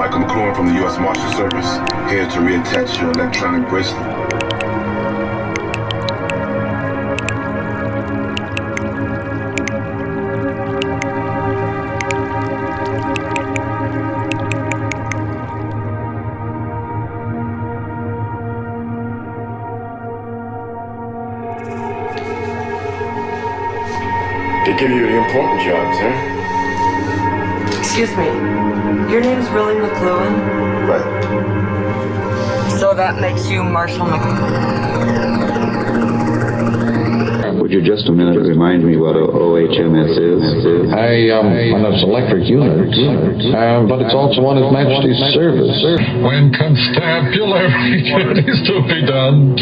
Michael McLuhan from the U.S. Marshal Service, here to reattach your electronic bracelet. They give you the important jobs, huh? Excuse me, your name's really McLuhan? Right. So that makes you Marshal McLuhan. Would you just a minute remind me what OHMS is? On its electric unit, but it's also on His Majesty's service. When constabulary duty's to be done,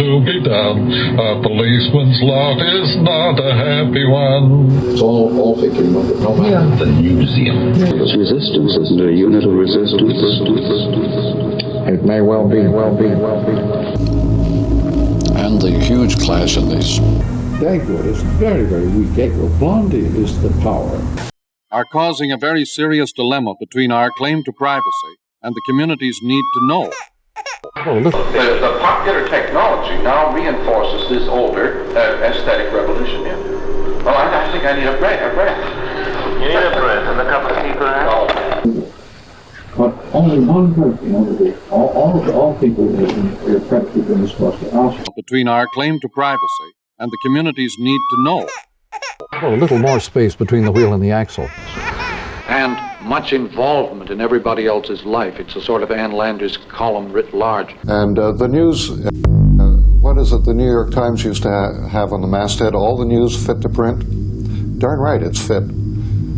a policeman's lot is not a happy one. It's all figuring out. We are the museum. It's resistance, isn't it? A unit of resistance. It may well be. And the huge clash in these. Dagwood is very, very weak. Blondie is the power. Are causing a very serious dilemma between our claim to privacy and the community's need to know. The popular technology now reinforces this older aesthetic revolution. Yeah. Well, I think I need a breath. You need a breath and a cup of tea, perhaps? But only one person, all people are practically in this was to ask. Between our claim to privacy and the community's need to know. Well, a little more space between the wheel and the axle. And much involvement in everybody else's life. It's a sort of Ann Landers column writ large. And the news, what is it the New York Times used to have on the masthead? All the news fit to print? Darn right, it's fit.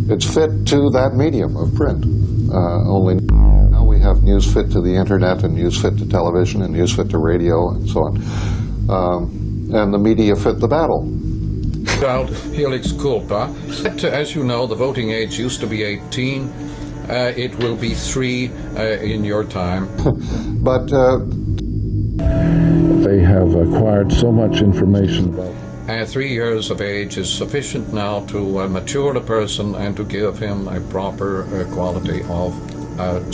It's fit to that medium of print. Only now we have news fit to the internet and news fit to television and news fit to radio and so on. And the media fit the battle. Child, helix culpa. As you know, the voting age used to be 18. It will be 3 in your time. But they have acquired so much information about. 3 years of age is sufficient now to mature a person and to give him a proper quality of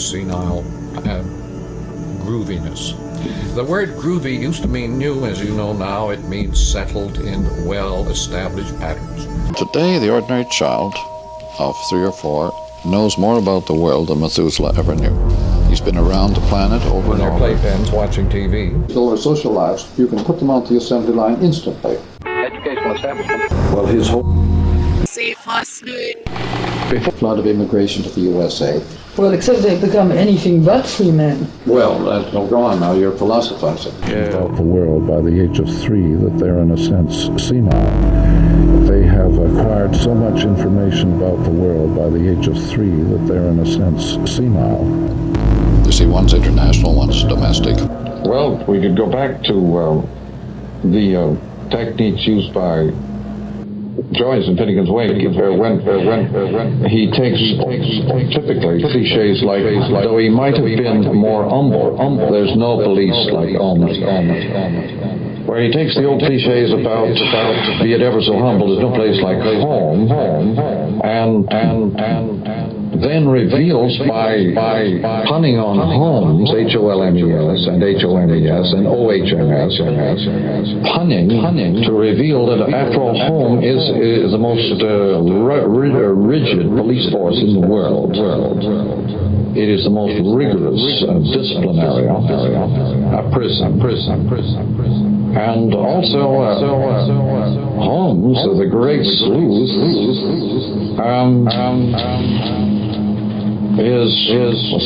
senile grooviness. The word groovy used to mean new, as you know now. It means settled in well-established patterns. Today, the ordinary child of 3 or 4 knows more about the world than Methuselah ever knew. He's been around the planet over and over. Playpens, watching TV. Until they're socialized, you can put them onto the assembly line instantly. Educational establishment. Well, his whole Flood of immigration to the USA. Well, except they've become anything but free men. Well, go on now, you're philosophizing. about the world by the age of 3 that they're in a sense senile. They have acquired so much information about the world by the age of 3 that they're in a sense senile. You see, one's international, one's domestic. Well, we could go back to the techniques used by Joyce and Finnegan's Wake, when he takes typically cliches like, though he might have been more humble, there's no police like almost. Where he takes the old cliches about be it ever so humble, there's no place like home, and then reveals by punning on homes, HOLMES and HOMES and OHMS, punning to reveal that after all, home is the most rigid police force in the world. It is the most rigorous disciplinary prison. And also, Holmes, the great sleuth, is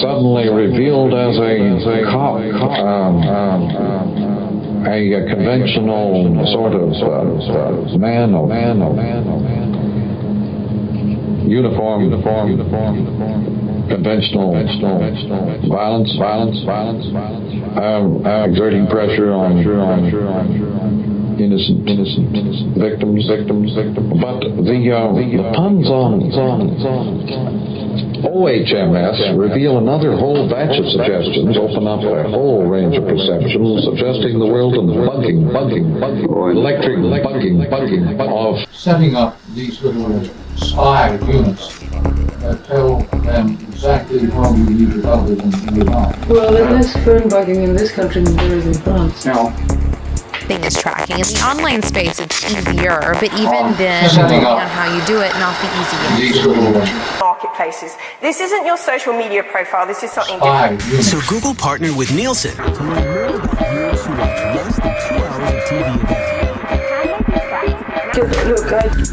suddenly revealed as a cop, a conventional sort of man of uniform, conventional violence, exerting pressure on innocent victims. But the puns on OHMS reveal another whole batch of suggestions, open up a whole range of perceptions, suggesting the world of bugging, electric bugging of Setting up these little spy units that tell them exactly how you need to other than you are. Well, there's less phone bugging in this country than there is in France. Now, Thing is tracking. In the online space, it's easier, but even then, depending on how you do it, not the easiest. Marketplaces. This isn't your social media profile. This is something different. So Google partnered with Nielsen to learn more about viewers who watch less than 2 hours of TV a day. Look,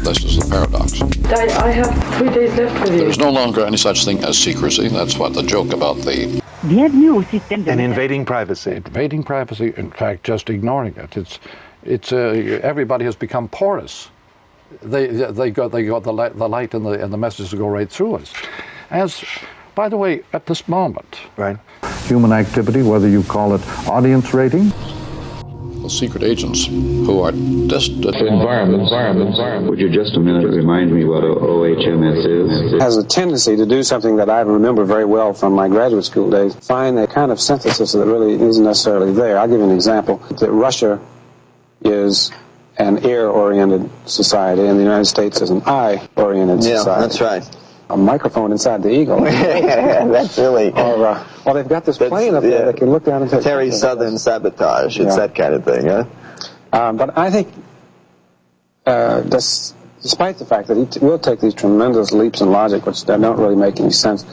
This is the paradox. I have 3 days left with you. There's no longer any such thing as secrecy. That's what the joke about the... And invading privacy. invading privacy, in fact, just ignoring it. Everybody has become porous. They got the light and the messages go right through us. As, by the way, at this moment, Right. Human activity, whether you call it audience rating, The secret agents who are destined... environment. Would you just a minute remind me what OHMS is? Has a tendency to do something that I remember very well from my graduate school days, find a kind of synthesis that really isn't necessarily there. I'll give you an example. That Russia is an ear-oriented society, and the United States is an eye-oriented society. Yeah, that's right. A microphone inside the Eagle. That's really... Or they've got this plane up there that can look down and take... Terry Southern sabotage. It's that kind of thing, huh? But I think, despite the fact that he will take these tremendous leaps in logic, which don't really make any sense,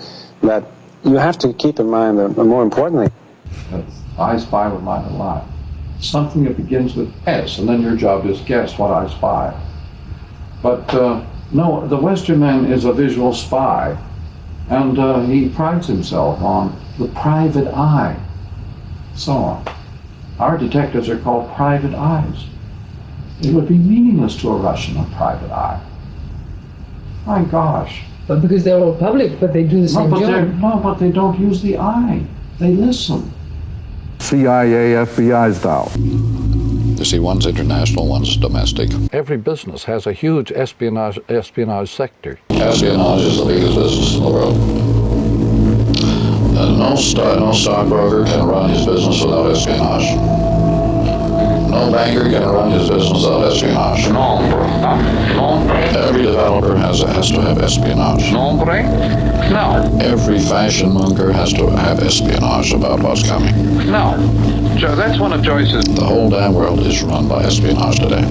that you have to keep in mind that more importantly... I spy with mine a lot. Something that begins with S, and then your job is guess what I spy. But no, the Western man is a visual spy, and he prides himself on the private eye, so on. Our detectives are called private eyes. It would be meaningless to a Russian, a private eye. My gosh. But because they're all public, but they do the same job. No, but they don't use the eye. They listen. CIA, FBI style. You see, one's international, one's domestic. Every business has a huge espionage sector. Espionage is the biggest business in the world. No stockbroker can run his business without espionage. No banker can run his business without espionage. Every developer has to have espionage. No. Every fashion monger has to have espionage about what's coming. No. That's one of Joyce's The whole damn world is run by espionage today.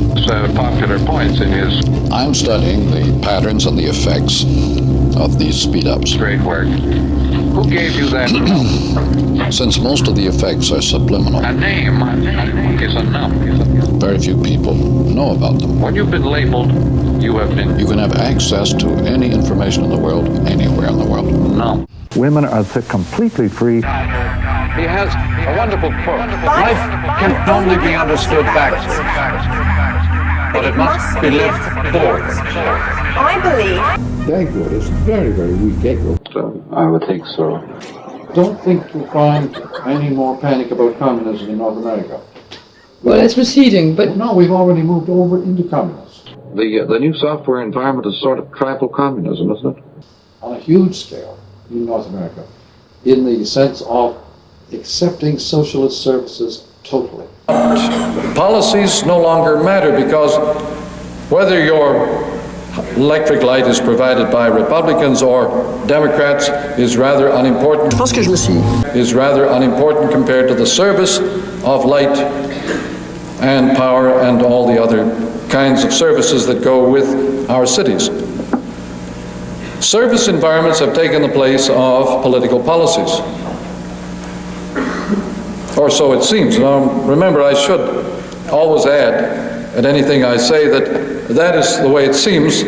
Popular points in his I'm studying the patterns and the effects of these speed-ups. great work. Who gave you that? Since most of the effects are subliminal, A name is enough. very few people know about them. When you've been labeled, you have been... You can have access to any information in the world, anywhere in the world. No. Women are completely free. He has a wonderful quote. Life can only be understood backward, but it must be lived forward. I believe... Dagwood is very, very weak. Dagwood. I would think so. Don't think you'll find any more panic about communism in North America. Well, it's receding, but... No, we've already moved over into communism. The new software environment is sort of tribal communism, isn't it? On a huge scale in North America, in the sense of accepting socialist services totally. Policies no longer matter because whether your electric light is provided by Republicans or Democrats is rather unimportant. Is rather unimportant compared to the service of light and power and all the other kinds of services that go with our cities. Service environments have taken the place of political policies. Or so it seems. Now, remember, I should always add at anything I say that is the way it seems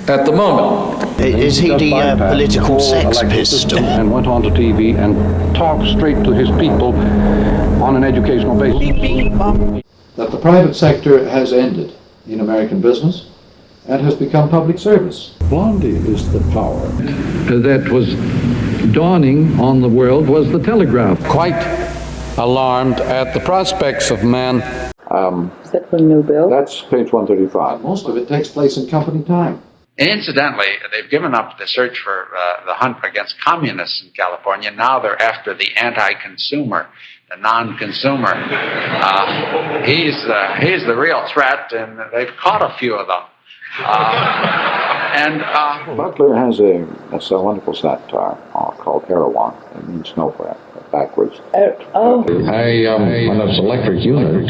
at the moment. Is he the political sex pistol? And went on to TV and talked straight to his people on an educational basis. That the private sector has ended in American business and has become public service. Blondie is the power that was dawning on the world was the telegraph. Quite alarmed at the prospects of man. Is that from Nobel? That's page 135. Most of it takes place in company time. Incidentally, they've given up the search for the hunt against communists in California. Now they're after the anti-consumer, the non-consumer. He's the real threat, and they've caught a few of them. Butler has a wonderful satire called Erewhon. It means nowhere, backwards. Oh. And it's electric unit,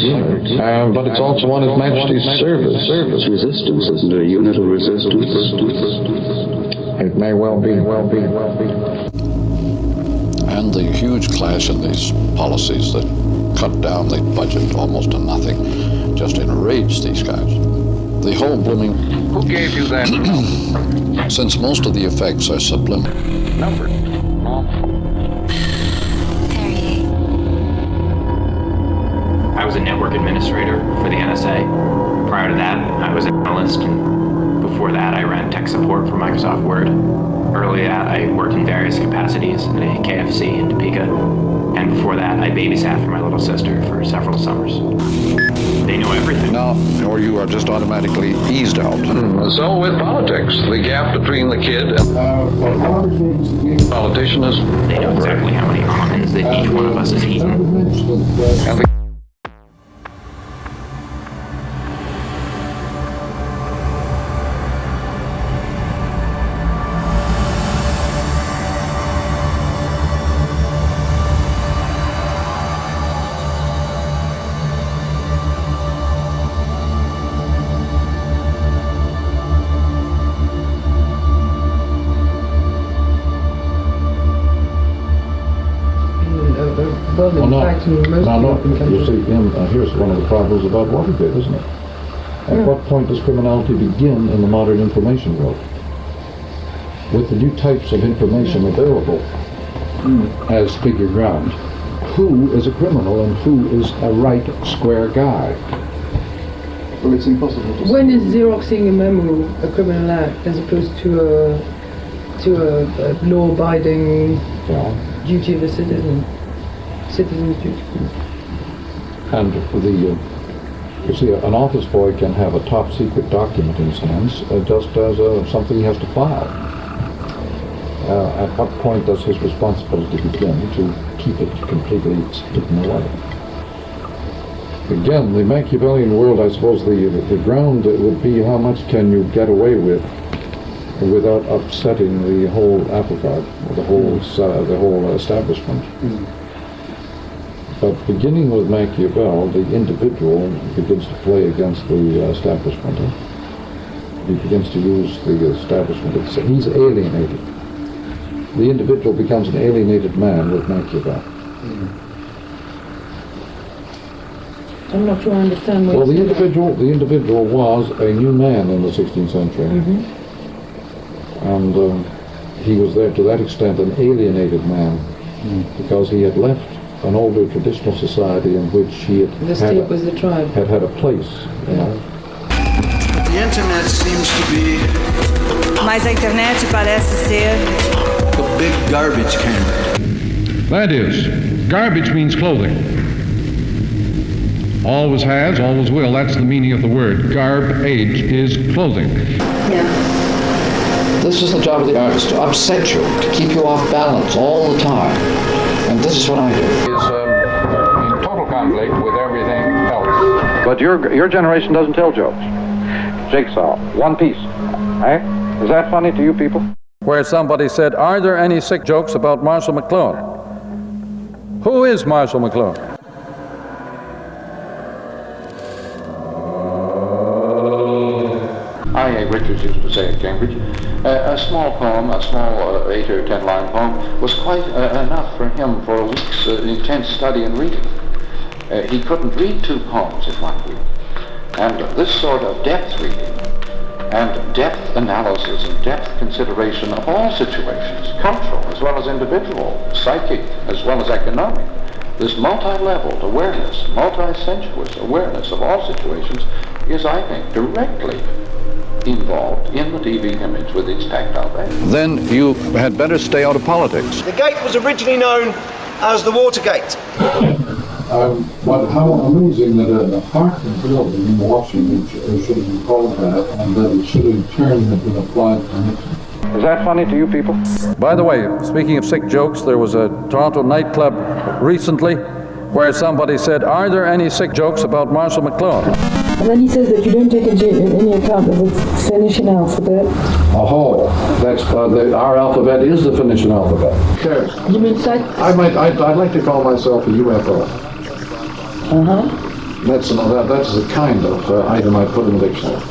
but it's also on His Majesty's service. Resistance isn't a unit of resistance. It may well be. And the huge clash in these policies that cut down the budget almost to nothing just enraged these guys. The whole blooming... Who gave you that? Since most of the effects are subliminal. Number. I was a network administrator for the NSA. Prior to that, I was an analyst, and before that, I ran tech support for Microsoft Word. Earlier that, I worked in various capacities at a KFC in Topeka, and before that, I babysat for my little sister for several summers. They know everything. No, or you are just automatically eased out. So with politics, the gap between the kid and politician is... They know exactly how many almonds that each one of us has eaten. And the You see, here's one of the problems about Watergate, isn't it? At what point does criminality begin in the modern information world? With the new types of information available as figure ground, who is a criminal and who is a right square guy? Well, it's impossible to When is Xeroxing a memo a criminal act as opposed to a law-abiding duty of a citizen? Citizen's duty. And you see, an office boy can have a top secret document in his hands just as something he has to file. At what point does his responsibility begin to keep it completely hidden away? Again, the Machiavellian world, I suppose the ground would be how much can you get away with without upsetting the whole apple cart, or the whole establishment. But beginning with Machiavel, the individual begins to play against the establishment. He begins to use the establishment. He's alienated. The individual becomes an alienated man with Machiavel. I'm not sure I understand what the individual was a new man in the 16th century. And he was there to that extent an alienated man because he had left an older traditional society in which he had had a place. You know. The internet seems to be... Mas a internet parece ser... a big garbage can. That is, garbage means clothing. Always has, always will. That's the meaning of the word. Garbage is clothing. This is the job of the artist, to upset you, to keep you off balance all the time. And this is what I do. Is in total conflict with everything else. But your generation doesn't tell jokes. Jigsaw, one piece. Eh? Is that funny to you people? Where somebody said, are there any sick jokes about Marshall McLuhan? Who is Marshall McLuhan? I.A. Richards used to say at Cambridge, a small poem, a small 8 or 10 line poem, was quite enough for him for a week's intense study and reading. He couldn't read 2 poems in 1 week. And this sort of depth reading and depth analysis and depth consideration of all situations, cultural as well as individual, psychic as well as economic, this multi-leveled awareness, multi-sensuous awareness of all situations is, I think, directly involved in the TV image with its tactile value. Then you had better stay out of politics. The gate was originally known as the Watergate. How amazing that an apartment building in Washington should have been called that, and that it should in turn have been applied to Nixon. Is that funny to you people? By the way, speaking of sick jokes, there was a Toronto nightclub recently where somebody said, "Are there any sick jokes about Marshall McLuhan?" And then he says that you don't take any account of the Phoenician alphabet. Oh, that's our alphabet is the Phoenician alphabet. Cares? You mean sight? I'd like to call myself a UFO. That's the kind of item I put in the dictionary.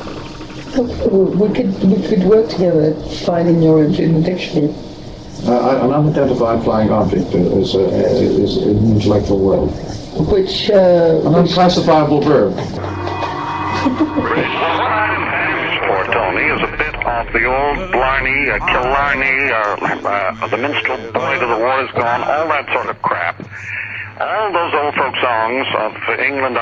We could work together finding your in the dictionary. An unidentified flying object is in the intellectual world. Which an unclassifiable verb. Poor Tony is a bit off the old Blarney, Killarney, the minstrel boy to the war is gone, all that sort of crap. All those old folk songs of England